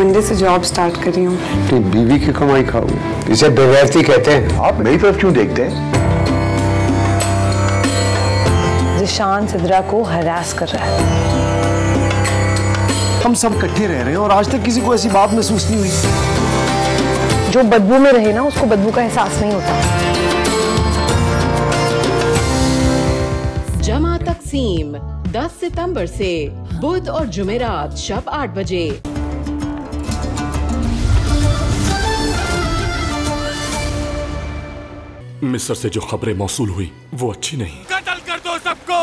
Monday से job start करी हूँ। अपनी बीवी की कमाई खाओ, इसे बेगैरती कहते हैं। आप मेरी तरफ क्यों देखते हैं? जिशान सिद्रा को हरास कर रहा है। हम सब इकट्ठे रह रहे हैं और आज तक किसी को ऐसी बात महसूस नहीं हुई। जो बदबू में रहे ना, उसको बदबू का एहसास नहीं होता। जमा तकसीम 10 सितंबर से बुध और जुमेरात शब 8 बजे। मिस्र से जो खबरें मौसूल हुई वो अच्छी नहीं। कत्ल कर दो सबको।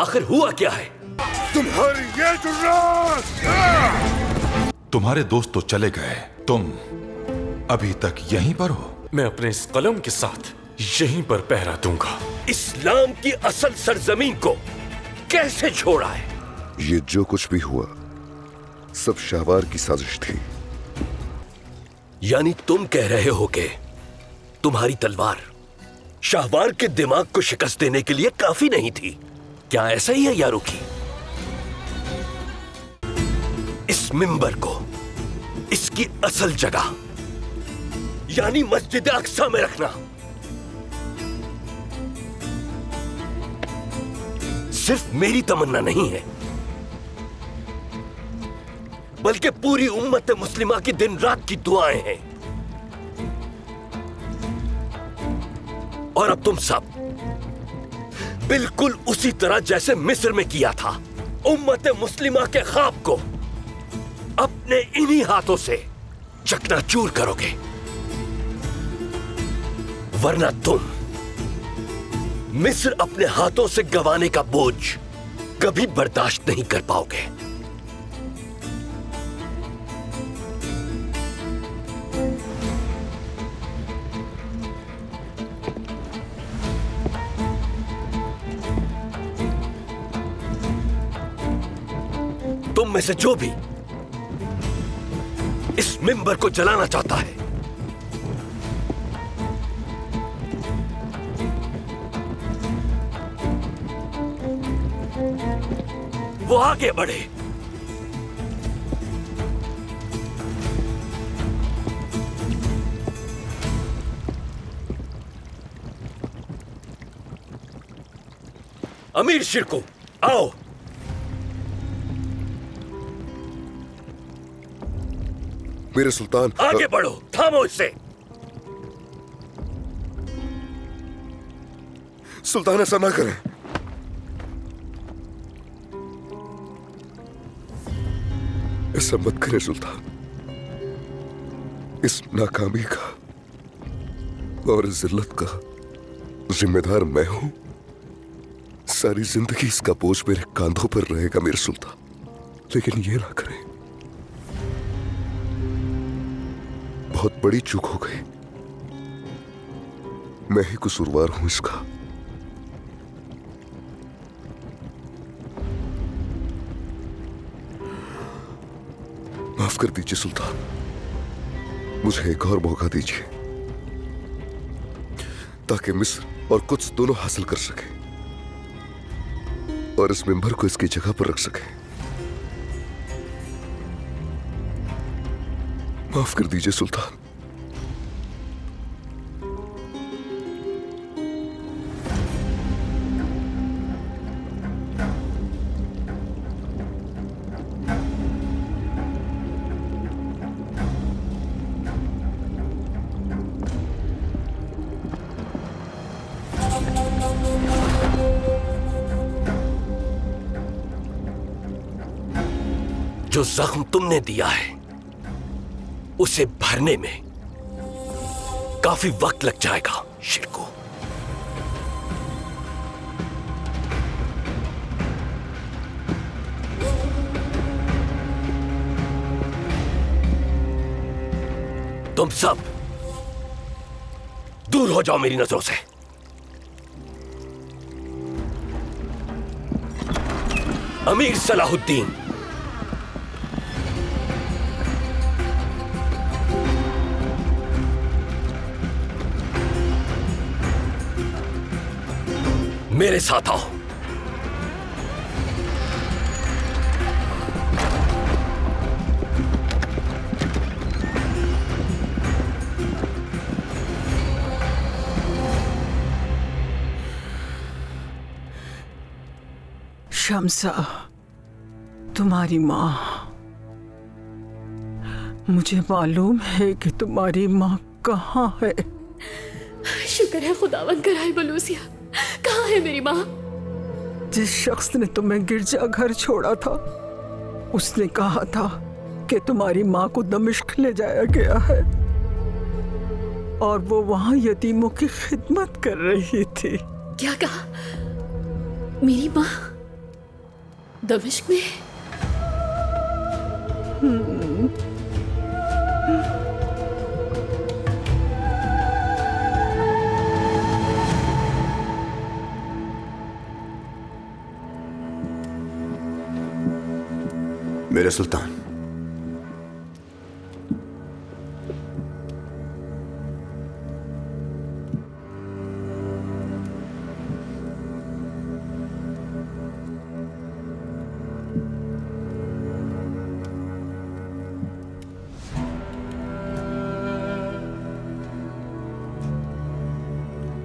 आखिर हुआ क्या है? तुम्हारी ये तुम्हारे दोस्त तो चले गए, तुम अभी तक यहीं पर हो। मैं अपने इस कलम के साथ यहीं पर पहरा दूंगा। इस्लाम की असल सरजमीन को कैसे छोड़ा है? ये जो कुछ भी हुआ सब शाहवार की साजिश थी। यानी तुम कह रहे हो कि तुम्हारी तलवार शाहवार के दिमाग को शिकस्त देने के लिए काफी नहीं थी? क्या ऐसा ही है यारुकी? इस मिंबर को इसकी असल जगह यानी मस्जिद अक्सा में रखना सिर्फ मेरी तमन्ना नहीं है, बल्कि पूरी उम्मत मुस्लिमा की दिन रात की दुआएं हैं। और अब तुम सब बिल्कुल उसी तरह जैसे मिस्र में किया था, उम्मत मुस्लिमा के ख्वाब को अपने इन्हीं हाथों से चकनाचूर करोगे, वरना तुम मिस्र अपने हाथों से गंवाने का बोझ कभी बर्दाश्त नहीं कर पाओगे। तुम में से जो भी इस मिंबर को जलाना चाहता है, वो आगे बढ़े। अमीर शिरको, आओ। मेरे सुल्तान, आगे बढ़ो, थामो इसे। सुल्तान ऐसा ना करें। ऐसा मत करें सुल्तान। इस नाकामी का और जिल्लत का जिम्मेदार मैं हूं। सारी जिंदगी इसका बोझ मेरे कांधों पर रहेगा मेरे सुल्तान। लेकिन ये ना करें, बहुत बड़ी चूक हो गई। मैं ही कसूरवार हूं इसका। माफ कर दीजिए सुल्तान, मुझे एक और मौका दीजिए ताकि मिस्र और कुछ दोनों हासिल कर सके और इस मिंबर को इसकी जगह पर रख सके। माफ कर दीजिए सुल्तान। जो जख्म तुमने दिया है उसे भरने में काफी वक्त लग जाएगा शिरको। तुम सब दूर हो जाओ मेरी नजरों से। अमीर सलाहुद्दीन, मेरे साथ आओ। शम्सा, तुम्हारी माँ, मुझे मालूम है कि तुम्हारी माँ कहाँ है। शुक्र है खुदावन कराए बलूसिया। कहाँ है मेरी माँ? जिस शख्स ने तुम्हें गिरजा घर छोड़ा था उसने कहा था कि तुम्हारी माँ को दमिश्क ले जाया गया है और वो वहाँ यतीमों की खिदमत कर रही थी। क्या कहा? मेरी माँ दमिश्क में? मेरे सुल्तान,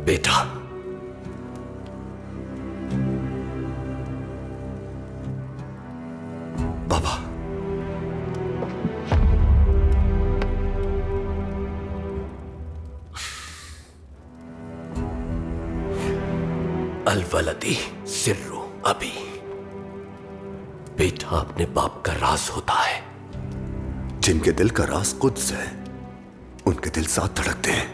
बेटा, बाबा, अलवलदी सिर्रु अभी। बेटा अपने बाप का राज होता है। जिनके दिल का राज कुद्स है उनके दिल साथ धड़कते हैं।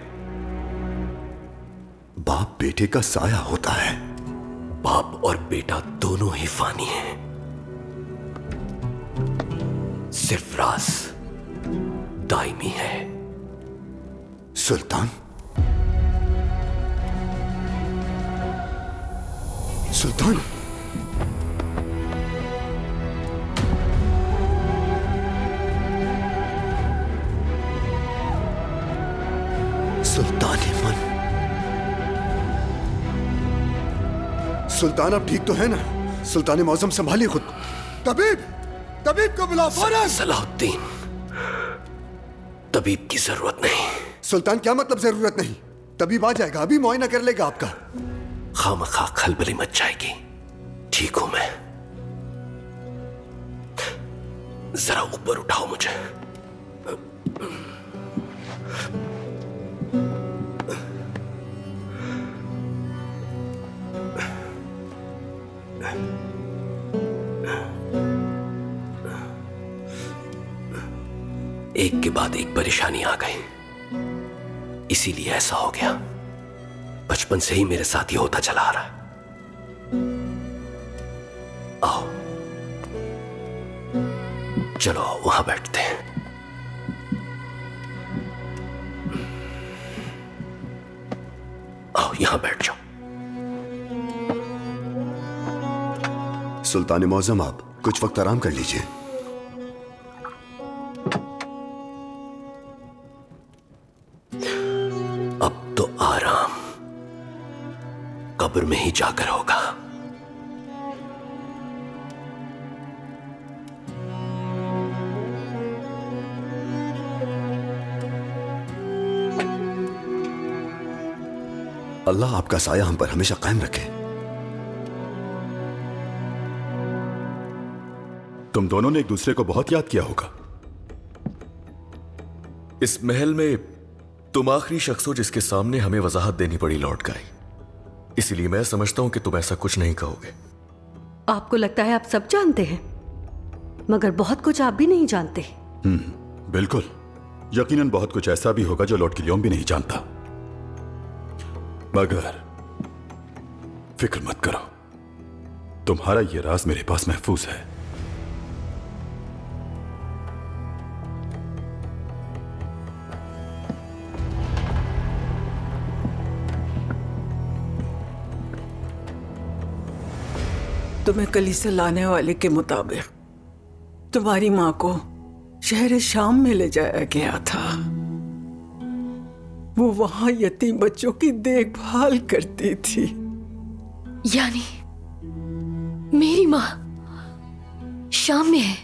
बाप बेटे का साया होता है। बाप और बेटा दोनों ही फानी हैं। सिर्फ राज दायमी है। सुल्तान, सुल्तान, सुल्तान मन, सुल्तान अब ठीक तो है ना? सुल्तान मौसम संभालिए खुद को। तबीब, तबीब को बुलाओ फौरन। सलाहुद्दीन, तबीब की जरूरत नहीं। सुल्तान, क्या मतलब जरूरत नहीं? तबीब आ जाएगा, अभी मुआयना कर लेगा आपका। खामखा खलबली मच जाएगी। ठीक हूं मैं। जरा ऊपर उठाओ मुझे। एक के बाद एक परेशानी आ गई, इसीलिए ऐसा हो गया। बचपन से ही मेरे साथ ये होता चला आ रहा है। आओ, चलो वहां बैठते हैं। आओ यहां बैठ जाओ। सुल्तान मौजम, आप कुछ वक्त आराम कर लीजिए। अब तो आराम कब्र में ही जाकर होगा। अल्लाह आपका साया हम पर हमेशा कायम रखे। तुम दोनों ने एक दूसरे को बहुत याद किया होगा। इस महल में तुम आखिरी शख्स हो जिसके सामने हमें वजाहत देनी पड़ी लॉर्ड गाई। इसीलिए मैं समझता हूं कि तुम ऐसा कुछ नहीं कहोगे। आपको लगता है आप सब जानते हैं, मगर बहुत कुछ आप भी नहीं जानते। बिल्कुल, यकीनन बहुत कुछ ऐसा भी होगा जो लॉर्ड गिलियम भी नहीं जानता। मगर फिक्र मत करो, तुम्हारा यह राज मेरे पास महफूज है। तुम्हें कलीसिया लाने वाले के मुताबिक तुम्हारी माँ को शहर शाम में ले जाया गया था। वो वहां यतीम बच्चों की देखभाल करती थी। यानी मेरी माँ शाम में है?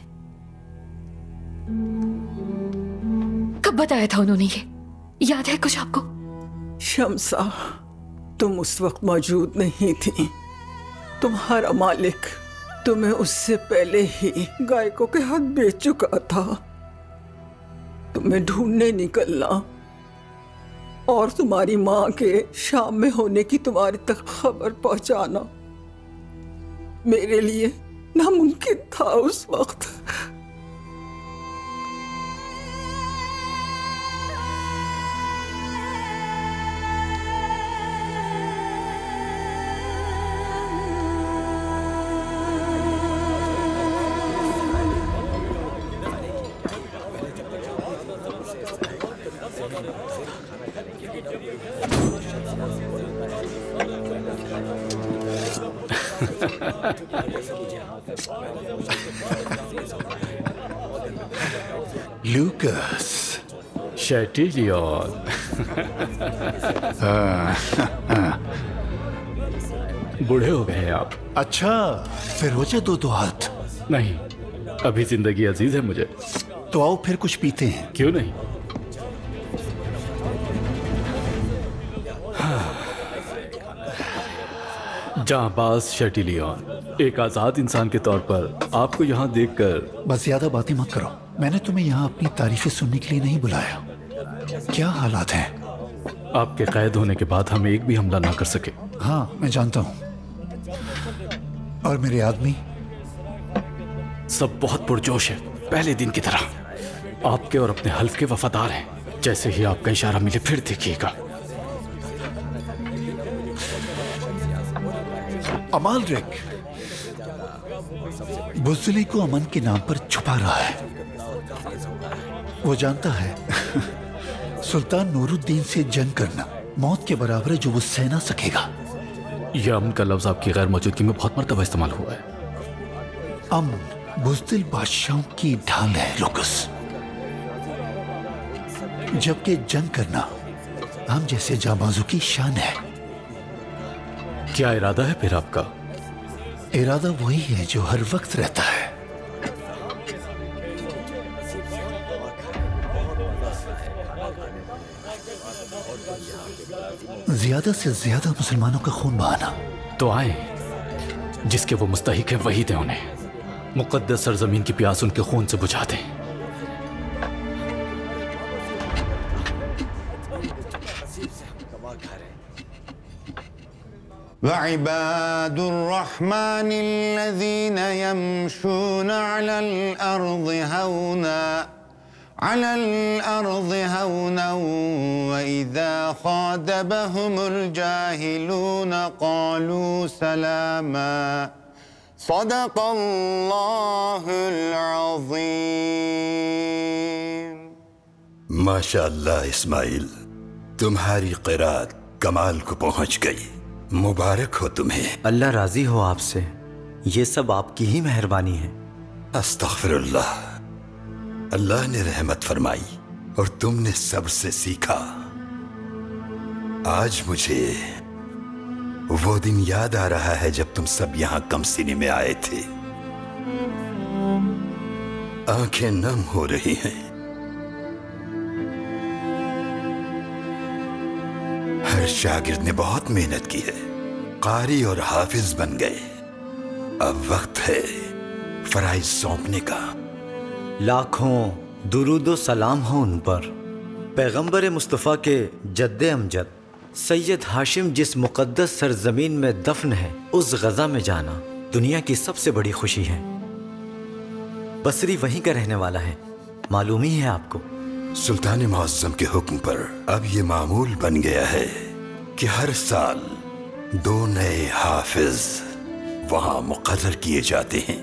कब बताया था उन्होंने ये? याद है कुछ आपको? शम्सा, तुम उस वक्त मौजूद नहीं थी। तुम्हारा मालिक तुम्हें उससे पहले ही गायकों के हाथ बेच चुका था। तुम्हें ढूंढने निकलना और तुम्हारी माँ के शाम में होने की तुम्हारे तक खबर पहुंचाना मेरे लिए नामुमकिन था उस वक्त। लूकस शैटिलियन। बूढ़े हो गए आप। अच्छा, फिर हो जाए दो हाथ। नहीं, अभी जिंदगी अजीज है मुझे। तो आओ फिर कुछ पीते हैं। क्यों नहीं। जांबाज शैटिलियन, एक आजाद इंसान के तौर पर आपको यहाँ देखकर। बस ज्यादा बातें मत करो। मैंने तुम्हें यहाँ अपनी तारीफें सुनने के लिए नहीं बुलाया। क्या हालात हैं? आपके कैद होने के बाद हम एक भी हमला ना कर सके। हाँ, मैं जानता हूँ। और मेरे आदमी सब बहुत पुरजोश है, पहले दिन की तरह। आपके और अपने हल्फ के वफादार हैं। जैसे ही आपका इशारा मिले फिर देखिएगा। अमालरिक बुज़दिली को अमन के नाम पर छुपा रहा है। वो जानता है सुल्तान नूरुद्दीन से जंग करना मौत के बराबर है जो वो सह ना सकेगा। यह अमन का लफ्ज आपकी गैर मौजूदगी में बहुत मर्तबा इस्तेमाल हुआ है। अमन बुज़दिल बादशाहों की ढाल है लूकस, जबकि जंग करना हम जैसे जाबाजों की शान है। क्या इरादा है फिर आपका? इरादा वही है जो हर वक्त रहता है। ज्यादा से ज्यादा मुसलमानों का खून बहाना। तो आए, जिसके वो मुस्तहिक है वही दें उन्हें। मुकद्दस सरजमीन की प्यास उनके खून से बुझा दें। वइबादुर रहमानिल्लज़ीन यमशून अलल अर्ज़ि हौना व इज़ा ख़ातबहुमुल जाहिलून क़ालू सलामा सदक़ल्लाहुल अज़ीम। माशाअल्लाह इस्माइल, तुम्हारी क़िरात कमाल को पहुंच गई। मुबारक हो तुम्हें। अल्लाह राजी हो आपसे। ये सब आपकी ही मेहरबानी है। अस्तग़फिरुल्लाह। अल्लाह ने रहमत फरमाई और तुमने सब्र से सीखा। आज मुझे वो दिन याद आ रहा है जब तुम सब यहां कमसिनी में आए थे। आंखें नम हो रही हैं। हर शागिर्द ने बहुत मेहनत की है, कारी और हाफिज बन गए। अब वक्त है फराइज सौंपने का। लाखों दुरूदो सलाम हो उन पर। पैगंबर मुस्तफ़ा के जद्दे अमजद सैयद हाशिम जिस मुक़द्दस सरजमीन में दफन है, उस गज़ा में जाना दुनिया की सबसे बड़ी खुशी है। बसरी वहीं का रहने वाला है, मालूम ही है आपको। सुल्तान मुअज़्ज़म के हुक्म पर अब ये मामूल बन गया है कि हर साल 2 नए हाफिज वहां मुक़र्रर किए जाते हैं।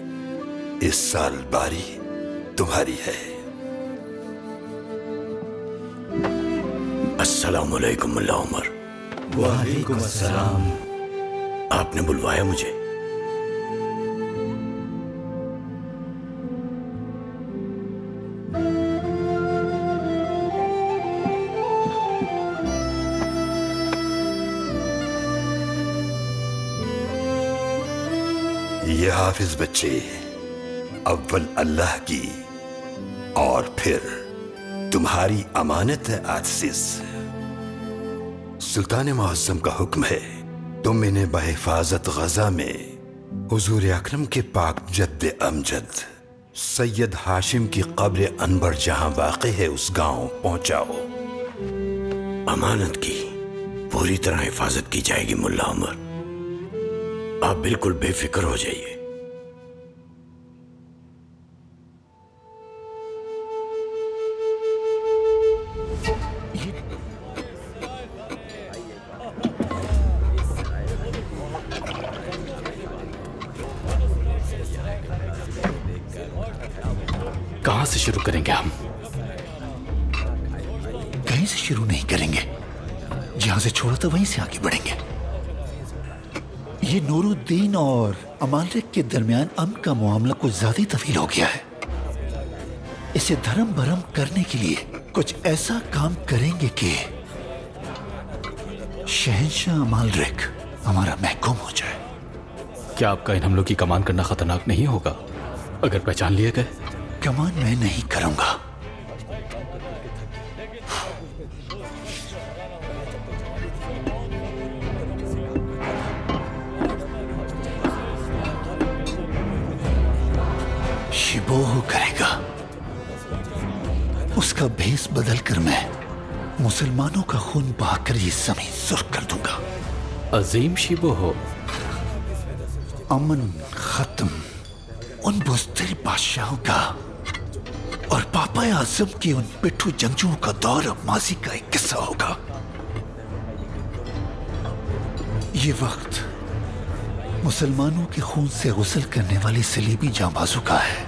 इस साल बारी तुम्हारी है। अस्सलामु अलैकुम मुल्ला उमर। वालेकुम अस्सलाम। आपने बुलवाया मुझे? ये हाफिज बच्चे अव्वल अल्लाह की और फिर तुम्हारी अमानत है आज़िज़। सुल्तान मुअज़्ज़म का हुक्म है तुम इन्हें बहिफाजत गज़ा में हुजूर अकरम के पाक जद्दे अमजद सैयद हाशिम की कब्र अनबर जहां वाक़ है उस गांव पहुंचाओ। अमानत की पूरी तरह हिफाजत की जाएगी मुल्ला उमर, आप बिल्कुल बेफिक्र हो जाइए। कहां से शुरू करेंगे हम? कहीं से शुरू नहीं करेंगे, जहां से छोड़ा था वहीं से आगे बढ़ेंगे। ये नूरुद्दीन और अमालिक के दरमियान अमन का मामला कुछ ज्यादा तवील हो गया है। इसे धर्म भरम करने के लिए कुछ ऐसा काम करेंगे कि शहंशाह अमालिक हमारा महकूम हो जाए। क्या आपका इन हमलों की कमान करना खतरनाक नहीं होगा अगर पहचान लिए गए? कमान मैं नहीं करूंगा, शिबोह करेगा। उसका भेस बदलकर मैं मुसलमानों का खून बहाकर ये जमीन सुर्ख कर दूंगा। अजीम शिबोह, अमन खत्म उन बुज़दिल बादशाहों का और पापा आज़म के उन पिट्ठू जंगजुओं का दौर अब माजी का एक किस्सा होगा। ये वक्त मुसलमानों के खून से गुस्ल करने वाले सलीबी जांबाजों का है।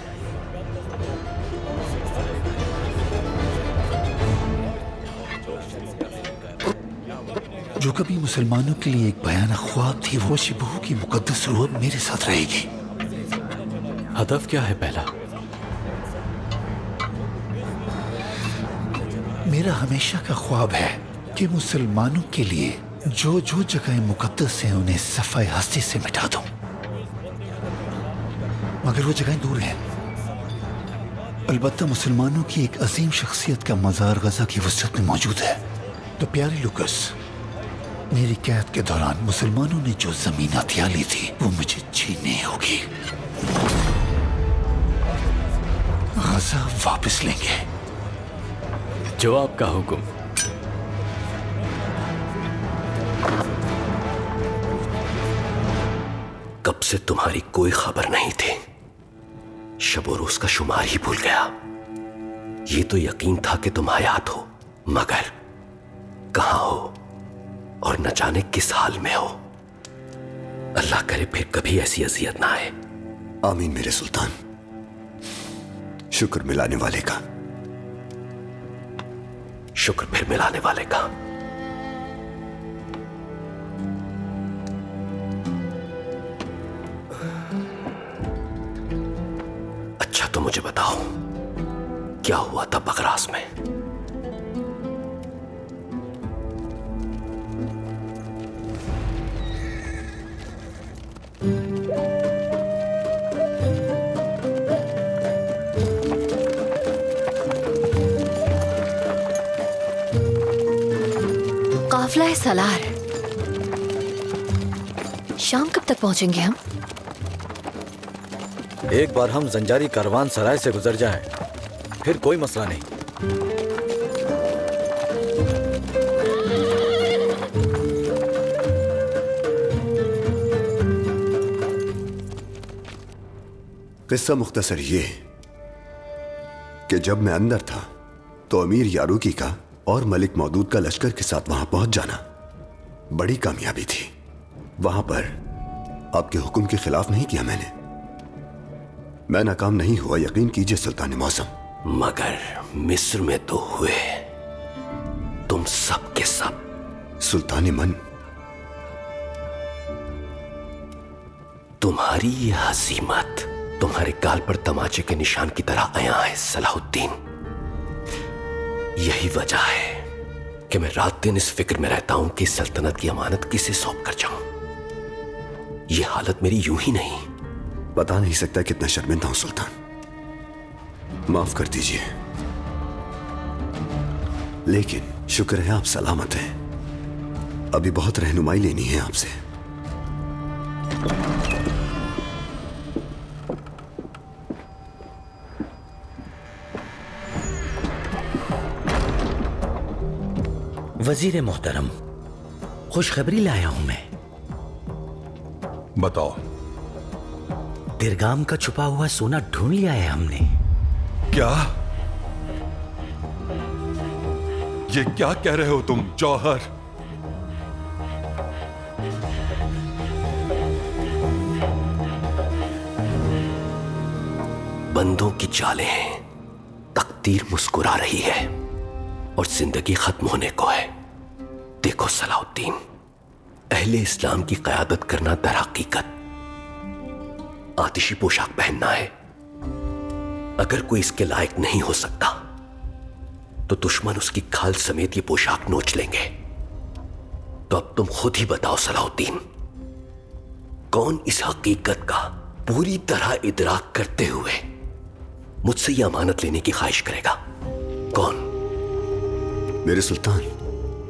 जो कभी मुसलमानों के लिए एक भयानक ख्वाब थी, वो शिबोह की मुकद्दस रूह मेरे साथ रहेगी। हदफ क्या है पहला? मेरा हमेशा का ख्वाब है कि मुसलमानों के लिए जो जो जगह मुकद्दस है उन्हें सफाई हस्ती से मिटा दूं, मगर वो जगह दूर है। अलबत्ता मुसलमानों की एक अजीम शख्सियत का मज़ार गजा की वसत में मौजूद है। तो प्यारे लुकस, मेरी कैद के दौरान मुसलमानों ने जो जमीन हथिया ली थी वो मुझे छीननी होगी। गजा वापस लेंगे। जो आपका हुक्म। कब से तुम्हारी कोई खबर नहीं थी, शब रोज का शुमार ही भूल गया। ये तो यकीन था कि तुम हयात हो, मगर कहां हो और न जाने किस हाल में हो। अल्लाह करे फिर कभी ऐसी अजियत ना आए। आमीन मेरे सुल्तान। शुक्र मिलाने वाले का। शुक्र फिर मिलाने वाले का। अच्छा तो मुझे बताओ, क्या हुआ था बगरास में? काफिला है सलार। शाम कब तक पहुंचेंगे हम? एक बार हम जंजारी कारवान सराय से गुजर जाएं, फिर कोई मसला नहीं। किस्सा मुख्तसर ये कि जब मैं अंदर था तो अमीर यारूकी का और मलिक मौदूद का लश्कर के साथ वहां पहुंच जाना बड़ी कामयाबी थी। वहां पर आपके हुक्म के खिलाफ नहीं किया मैंने। मैं नाकाम नहीं हुआ, यकीन कीजिए सुल्तान मौसम। मगर मिस्र में तो हुए तुम सब के सब। सुल्तान मन, तुम्हारी ये हसीमत तुम्हारे गाल पर तमाचे के निशान की तरह आया है सलाहुद्दीन। यही वजह है कि मैं रात दिन इस फिक्र में रहता हूं कि सल्तनत की अमानत किसे सौंप कर जाऊं। यह हालत मेरी यूं ही नहीं। बता नहीं सकता कितना शर्मिंदा हूं सुल्तान, माफ कर दीजिए। लेकिन शुक्र है आप सलामत हैं। अभी बहुत रहनुमाई लेनी है आपसे। वजीर मोहतरम, खुशखबरी लाया हूं मैं। बताओ। दिरगाम का छुपा हुआ सोना ढूंढ लिया है हमने। क्या? ये क्या कह रहे हो तुम जौहर? बंदों की चालें हैं, तकदीर मुस्कुरा रही है और जिंदगी खत्म होने को है। देखो सलाउद्दीन, अहले इस्लाम की क़यादत करना दर हकीकत आतिशी पोशाक पहनना है। अगर कोई इसके लायक नहीं हो सकता तो दुश्मन उसकी खाल समेत ये पोशाक नोच लेंगे। तो अब तुम खुद ही बताओ सलाउद्दीन, कौन इस हकीकत का पूरी तरह इदराक करते हुए मुझसे यह अमानत लेने की ख्वाहिश करेगा? कौन? मेरे सुल्तान,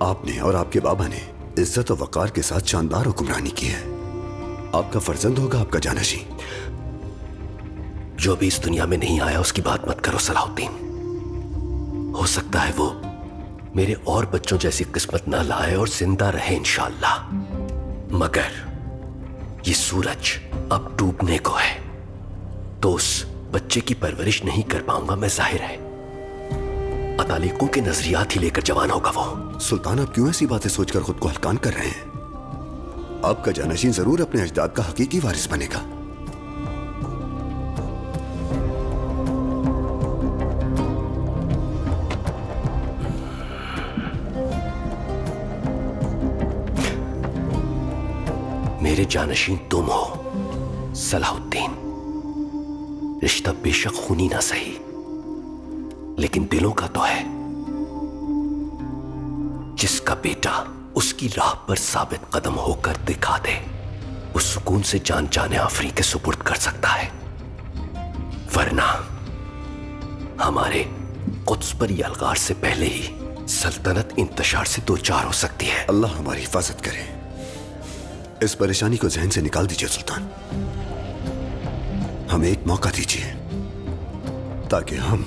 आपने और आपके बाबा ने इज्जत और वकार के साथ शानदार हुक्मरानी की है। आपका फर्जंद होगा आपका जानशी। जो भी इस दुनिया में नहीं आया उसकी बात मत करो सलाउद्दीन। हो सकता है वो मेरे और बच्चों जैसी किस्मत ना लाए और जिंदा रहे इंशाअल्लाह, मगर ये सूरज अब डूबने को है तो उस बच्चे की परवरिश नहीं कर पाऊंगा मैं, जाहिर है। अतालिकों के नजरियात ही लेकर जवान होगा वो। सुल्तान, आप क्यों ऐसी बातें सोचकर खुद को हल्कान कर रहे हैं? आपका जानशीन जरूर अपने अजदाद का हकीकी वारिस बनेगा। मेरे जानशीन तुम हो सलाउद्दीन। रिश्ता बेशक खूनी ना सही, लेकिन दिलों का तो है। जिसका बेटा उसकी राह पर साबित कदम होकर दिखा दे, उस सुकून से जान जाने आफरी के सुपुर्द कर सकता है। वरना हमारे कुद्स पर ये अलगार से पहले ही सल्तनत इंतशार से दो चार हो सकती है। अल्लाह हमारी हिफाजत करे। इस परेशानी को जहन से निकाल दीजिए सुल्तान। हमें एक मौका दीजिए ताकि हम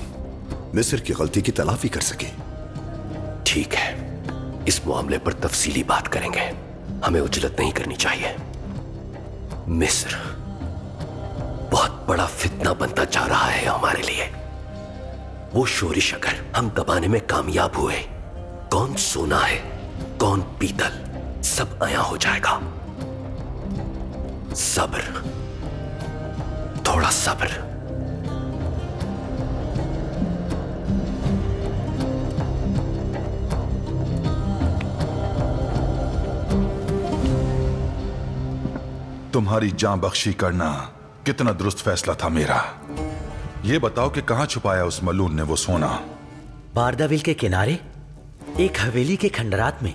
मिस्र की गलती की तलाफी कर सकें। ठीक है, इस मामले पर तफसीली बात करेंगे। हमें उजलत नहीं करनी चाहिए। मिस्र बहुत बड़ा फितना बनता जा रहा है हमारे लिए। वो शोरिश अगर हम दबाने में कामयाब हुए, कौन सोना है कौन पीतल, सब आया हो जाएगा। सब्र, थोड़ा सब्र। तुम्हारी जान बख्शी करना कितना दुरुस्त फैसला था मेरा। ये बताओ कि कहां छुपाया उस मलून ने वो सोना? बारदाविल के किनारे एक हवेली के खंडरात में।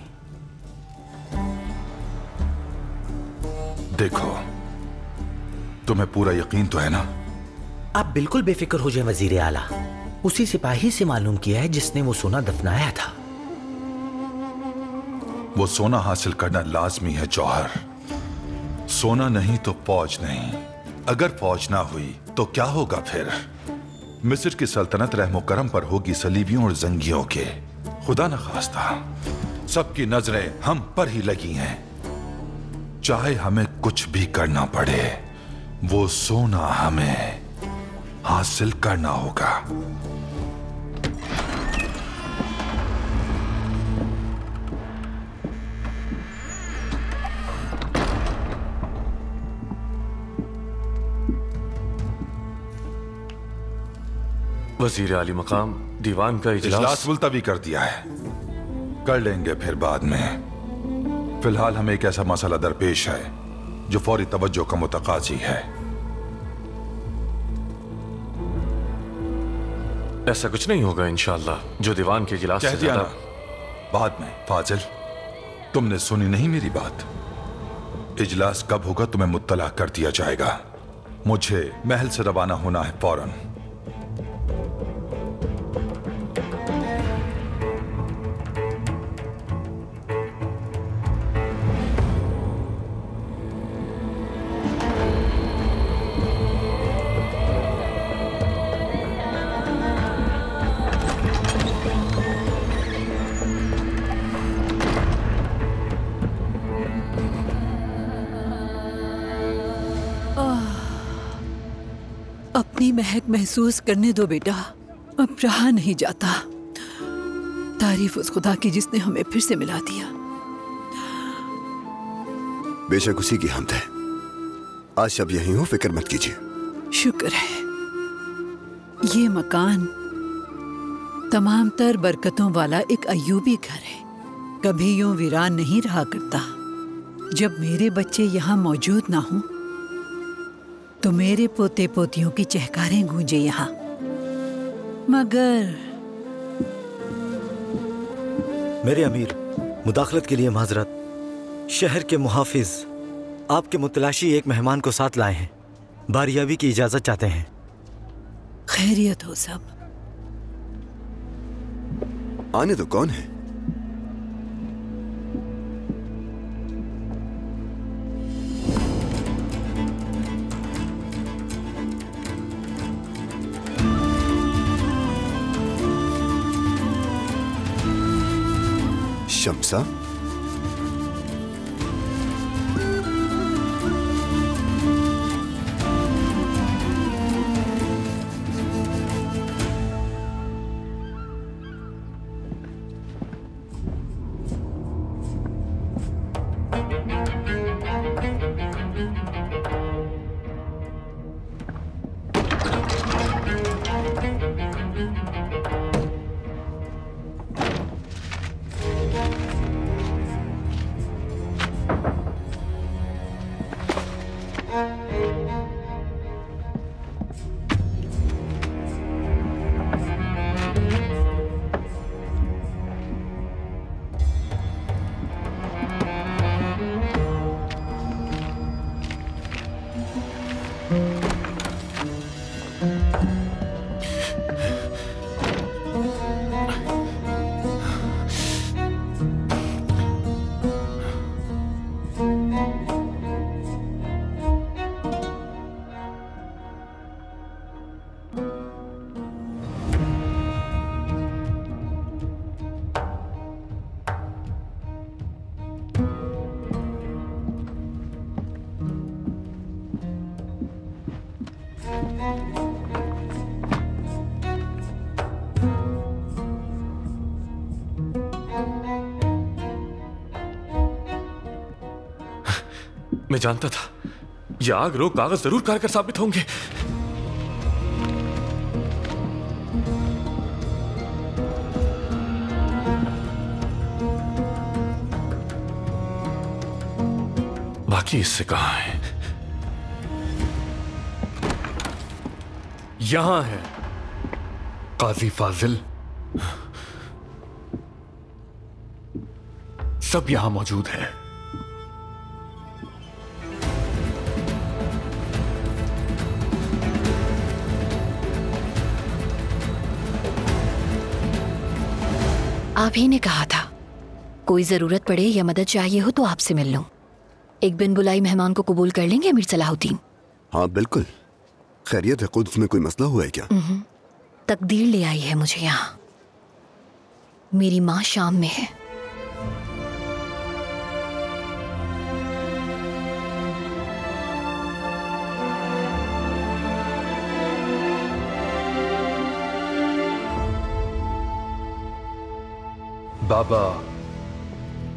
देखो, तुम्हें पूरा यकीन तो है ना? आप बिल्कुल बेफिक्र हो जाए वजीर आला। उसी सिपाही से मालूम किया है जिसने वो सोना दफनाया था। वो सोना हासिल करना लाजमी है जौहर। सोना नहीं तो फौज नहीं। अगर फौज ना हुई तो क्या होगा फिर? मिस्र की सल्तनत रहमो करम पर होगी सलीबियों और जंगियों के। खुदा न खास्ता सबकी नजरें हम पर ही लगी हैं। चाहे हमें कुछ भी करना पड़े, वो सोना हमें हासिल करना होगा। वजीर आली मकाम, दीवान का इजलास मुलतवी कर दिया है। कर लेंगे फिर बाद में। फिलहाल हमें एक ऐसा मसला दरपेश है जो फौरी तवज्जो का मुतकाजी है। ऐसा कुछ नहीं होगा इंशाअल्लाह जो दीवान के इजलास कह से दिया ज्यादा। ना बाद में। फाजिल, तुमने सुनी नहीं मेरी बात? इजलास कब होगा तुम्हें मुत्तला कर दिया जाएगा। मुझे महल से रवाना होना है फौरन। अपनी महक महसूस करने दो बेटा, अब रहा नहीं जाता। तारीफ उस खुदा की जिसने हमें फिर से मिला दिया। बेशक उसी की हम्द है। आज शब यहीं हो, फिक्र मत कीजिए। शुक्र है। ये मकान तमाम तर बरकतों वाला एक अय्यूबी घर है, कभी यूं वीरान नहीं रहा करता। जब मेरे बच्चे यहाँ मौजूद ना हों तो मेरे पोते पोतियों की चहकारें गूंजे यहाँ। मगर मेरे अमीर, मुदाखलत के लिए माजरत। शहर के मुहाफिज आपके मुतलाशी एक मेहमान को साथ लाए हैं, बारियाबी की इजाजत चाहते हैं। खैरियत हो सब? आने तो कौन है? शम्सा? मैं जानता था ये आग रोक कागज जरूर कारगर साबित होंगे। बाकी इससे कहां है? यहां है काजी फाजिल। सब यहां मौजूद है। आप ही ने कहा था कोई जरूरत पड़े या मदद चाहिए हो तो आपसे मिल लूं। एक बिन बुलाई मेहमान को कबूल कर लेंगे अमीर सलाहुद्दीन? हाँ बिल्कुल। खैरियत है? कुद्स में कोई मसला हुआ है क्या? तकदीर ले आई है मुझे यहाँ। मेरी माँ शाम में है। बाबा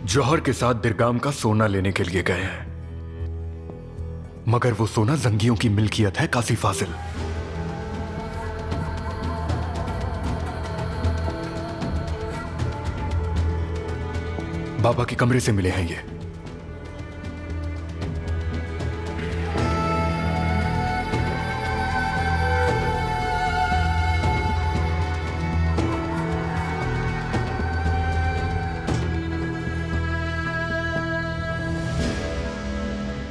जौहर के साथ बिरगाम का सोना लेने के लिए गए हैं, मगर वो सोना जंगियों की मिल्कियत है काजी फाजिल। बाबा के कमरे से मिले हैं ये।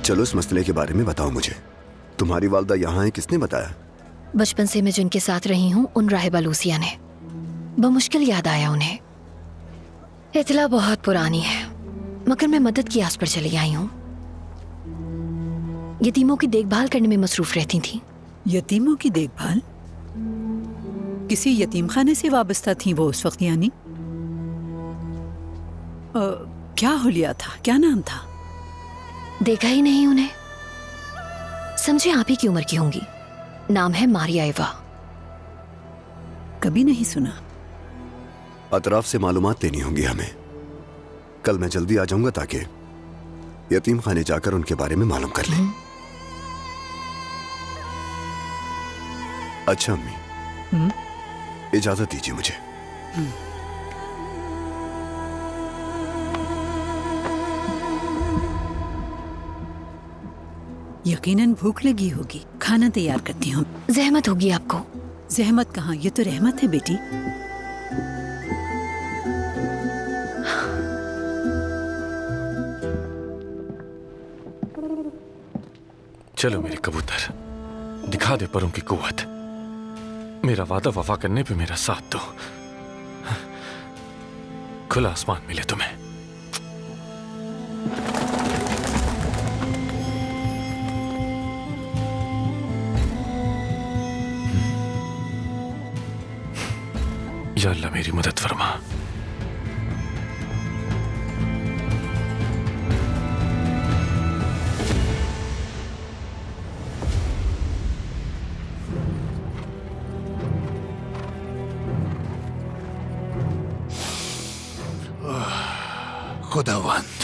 चलो इस मसले के बारे में बताओ मुझे। तुम्हारी वालदा यहाँ है, किसने बताया? बचपन से मैं जिनके साथ रही हूँ उन राहिबा लूसिया ने। बमुश्किल याद आया उन्हें। इतला बहुत पुरानी है मगर मैं मदद की आस पर चली आई हूँ। यतीमों की देखभाल करने में मसरूफ रहती थी। यतीमों की देखभाल? किसी यतीम खाने से वाबस्ता थी वो उस वक्त? यानी क्या हुलिया था, क्या नाम था? देखा ही नहीं उन्हें। समझे आप ही की उम्र की होंगी। नाम है मारियाएवा। कभी नहीं सुना। अतराफ से मालूमात लेनी होंगी हमें। कल मैं जल्दी आ जाऊंगा ताकि यतीम खाने जाकर उनके बारे में मालूम कर लें। अच्छा अम्मी, इजाजत दीजिए मुझे। यकीनन भूख लगी होगी, खाना तैयार करती हूँ। जहमत होगी आपको। जहमत कहाँ, ये तो रहमत है बेटी। चलो मेरे कबूतर, दिखा दे परों की कुव्वत। मेरा वादा वफा करने पे मेरा साथ दो। खुला आसमान मिले तुम्हें। या अल्लाह मेरी मदद फरमा। खुदावंद,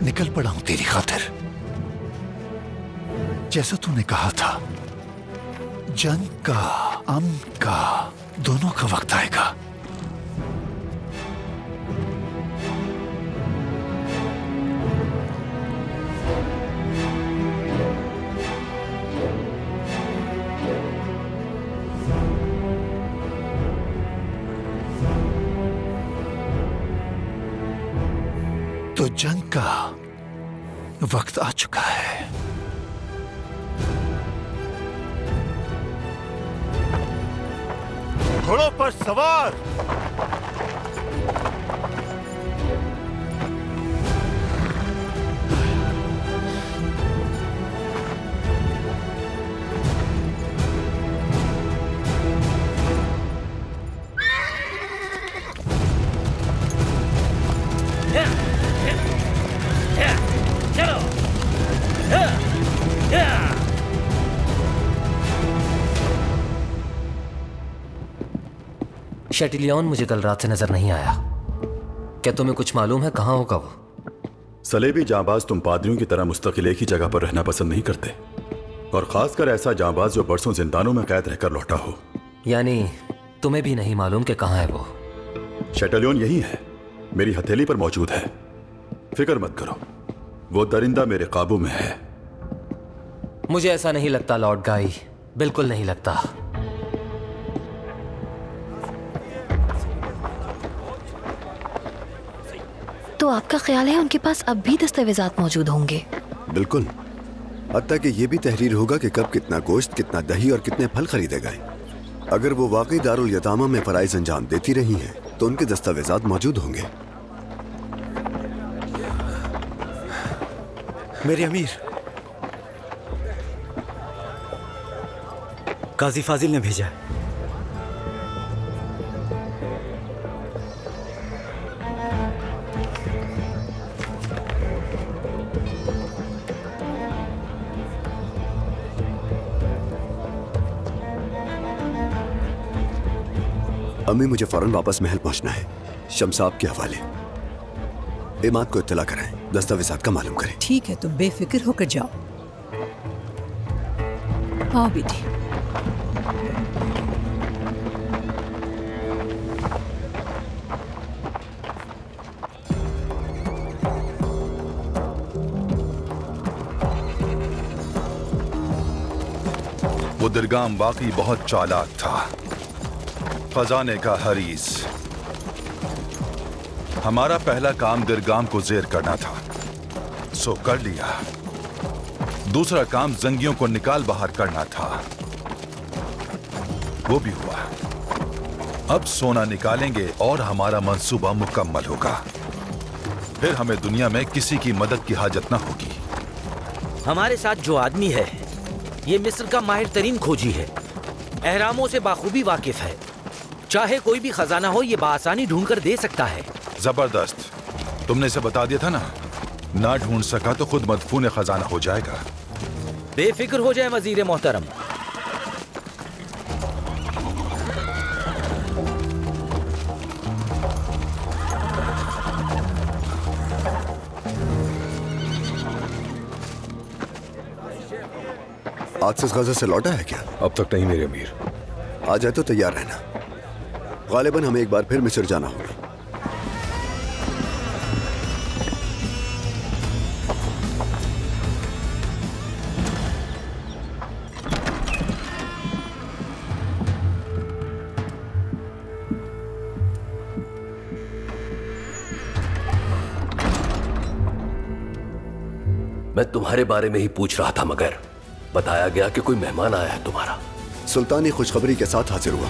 निकल पड़ा हूं तेरी खातिर। जैसा तूने कहा था, जंग का, अमन का, दोनों का वक्त आएगा। तो जंग का वक्त आ चुका है। घोड़ों पर सवार। शेटिलियन मुझे कल रात से नजर नहीं आया। क्या तुम्हें कुछ मालूम है कहाँ होगा वो? सलेबी जांबाज तुम पादरियों की तरह मुस्तकिल एक ही जगह पर रहना पसंद नहीं करते, और खासकर ऐसा जांबाज जो बरसों जिंदानों में कैद रहकर लौटा हो। यानी तुम्हें भी नहीं मालूम कि कहाँ है वो? शेटिलियन यही है, मेरी हथेली पर मौजूद है। फिक्र मत करो, वो दरिंदा मेरे काबू में है। मुझे ऐसा नहीं लगता लॉर्ड गाई, बिल्कुल नहीं लगता। तो आपका ख्याल है उनके पास अब भी दस्तावेजात मौजूद होंगे? बिल्कुल, हत्ता कि ये भी तहरीर होगा कि कब कितना गोश्त, कितना दही और कितने फल खरीदे गए। अगर वो वाकई दारुल यतामा में फराइज अंजाम देती रही हैं, तो उनके दस्तावेजात मौजूद होंगे। मेरे अमीर, काजी फाजिल ने भेजा है। अम्मी, मुझे फौरन वापस महल पहुंचना है। शमसाब के हवाले इमाद को इत्तला कराएं, दस्तावेजात का मालूम करें। ठीक है, तुम बेफिक्र होकर जाओ। आओ बेटी। वो दिरगाम वाकई बहुत चालाक था, खजाने का हरीस। हमारा पहला काम दिरगाम को जेर करना था, सो कर लिया। दूसरा काम जंगियों को निकाल बाहर करना था, वो भी हुआ। अब सोना निकालेंगे और हमारा मंसूबा मुकम्मल होगा। फिर हमें दुनिया में किसी की मदद की हाजत ना होगी। हमारे साथ जो आदमी है, ये मिस्र का माहिर तरीन खोजी है, एहरामों से बाखूबी वाकिफ है। चाहे कोई भी खजाना हो, ये बासानी ढूंढ कर दे सकता है। जबरदस्त, तुमने इसे बता दिया था ना। ना ढूंढ सका तो खुद मदफून खजाना हो जाएगा। बेफिक्र हो जाए वजीर मोहतरम। आज से गाजा से लौटा है क्या? अब तक नहीं मेरे अमीर। आ जाए तो तैयार रहना। गालिबन हमें एक बार फिर मिस्र जाना होगा। मैं तुम्हारे बारे में ही पूछ रहा था, मगर बताया गया कि कोई मेहमान आया है तुम्हारा। सुल्तानी खुशखबरी के साथ हाजिर हुआ।